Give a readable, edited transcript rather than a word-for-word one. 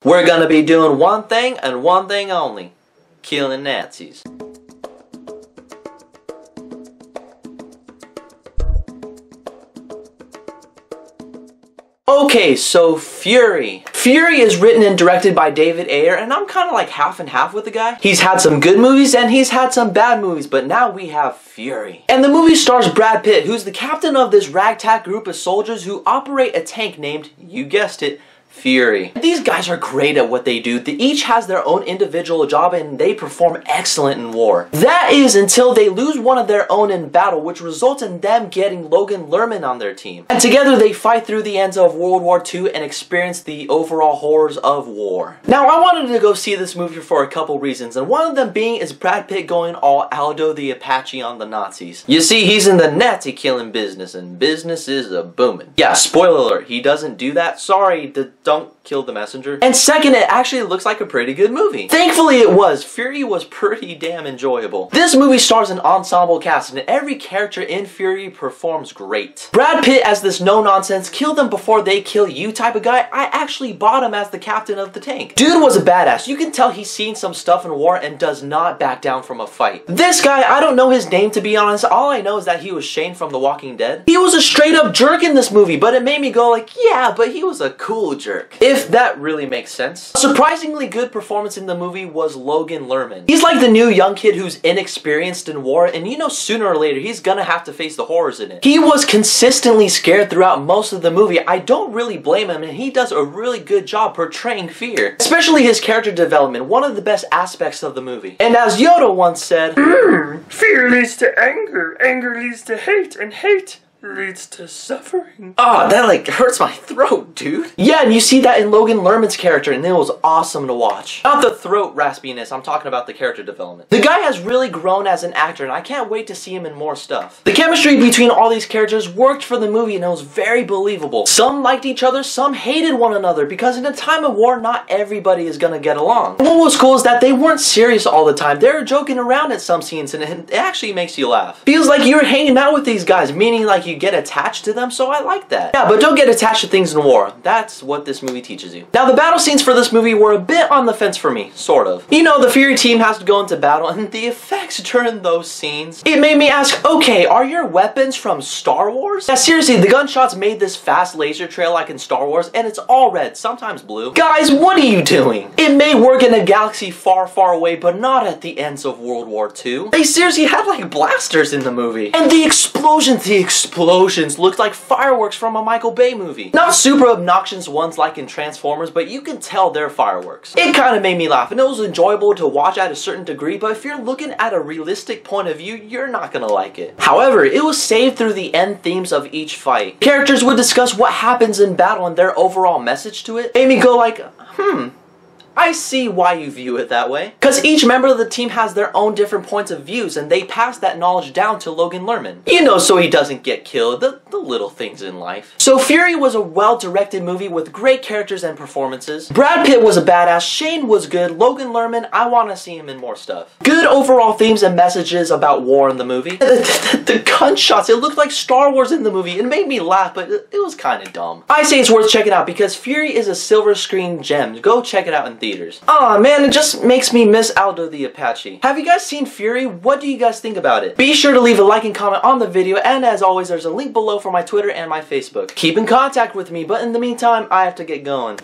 We're gonna be doing one thing and one thing only. Killing Nazis. Okay, so Fury. Fury is written and directed by David Ayer, and I'm kind of like half and half with the guy. He's had some good movies and he's had some bad movies, but now we have Fury. And the movie stars Brad Pitt, who's the captain of this ragtag group of soldiers who operate a tank named, you guessed it, Fury. These guys are great at what they do. They each has their own individual job and they perform excellent in war. That is until they lose one of their own in battle, which results in them getting Logan Lerman on their team. And together they fight through the ends of World War II and experience the overall horrors of war. Now I wanted to go see this movie for a couple reasons, and one of them being is Brad Pitt going all Aldo the Apache on the Nazis. You see, he's in the Nazi killing business and business is a booming. Yeah, spoiler alert, he doesn't do that. Sorry, don't kill the messenger. And second, it actually looks like a pretty good movie. Thankfully it was. Fury was pretty damn enjoyable. This movie stars an ensemble cast and every character in Fury performs great. Brad Pitt as this no-nonsense, kill them before they kill you type of guy. I actually bought him as the captain of the tank. Dude was a badass. You can tell he's seen some stuff in war and does not back down from a fight. This guy, I don't know his name to be honest. All I know is that he was Shane from The Walking Dead. He was a straight up jerk in this movie, but it made me go like, yeah, but he was a cool jerk. If that really makes sense. A surprisingly good performance in the movie was Logan Lerman. He's like the new young kid who's inexperienced in war, and you know sooner or later he's gonna have to face the horrors in it. He was consistently scared throughout most of the movie. I don't really blame him, and he does a really good job portraying fear. Especially his character development, one of the best aspects of the movie. And as Yoda once said, fear leads to anger, anger leads to hate, and hate leads to suffering. Oh, that like hurts my throat, dude. Yeah, and you see that in Logan Lerman's character, and it was awesome to watch. Not the throat raspiness, I'm talking about the character development. The guy has really grown as an actor, and I can't wait to see him in more stuff. The chemistry between all these characters worked for the movie, and it was very believable. Some liked each other, some hated one another, because in a time of war, not everybody is gonna get along. What was cool is that they weren't serious all the time. They were joking around at some scenes, and it actually makes you laugh. Feels like you're hanging out with these guys, meaning like you get attached to them, so I like that. Yeah, but don't get attached to things in war. That's what this movie teaches you. Now, the battle scenes for this movie were a bit on the fence for me, sort of. You know, the Fury team has to go into battle, and the effects during those scenes, it made me ask, okay, are your weapons from Star Wars? Yeah, seriously, the gunshots made this fast laser trail like in Star Wars, and it's all red, sometimes blue. Guys, what are you doing? It may work in a galaxy far, far away, but not at the ends of World War II. They seriously had like blasters in the movie. And the explosions looked like fireworks from a Michael Bay movie. Not super obnoxious ones like in Transformers, but you can tell they're fireworks. It kind of made me laugh, and it was enjoyable to watch at a certain degree, but if you're looking at a realistic point of view, you're not gonna like it. However, it was saved through the end themes of each fight. Characters would discuss what happens in battle and their overall message to it. Made me go like, I see why you view it that way. Because each member of the team has their own different points of views, and they pass that knowledge down to Logan Lerman. You know, so he doesn't get killed, the little things in life. So Fury was a well-directed movie with great characters and performances. Brad Pitt was a badass, Shane was good, Logan Lerman, I want to see him in more stuff. Good overall themes and messages about war in the movie. The gunshots, it looked like Star Wars in the movie. It made me laugh, but it was kind of dumb. I say it's worth checking out because Fury is a silver screen gem. Go check it out in theaters. Aw, man, it just makes me miss Aldo the Apache. Have you guys seen Fury? What do you guys think about it? Be sure to leave a like and comment on the video, and as always, there's a link below for my Twitter and my Facebook. Keep in contact with me, but in the meantime, I have to get going.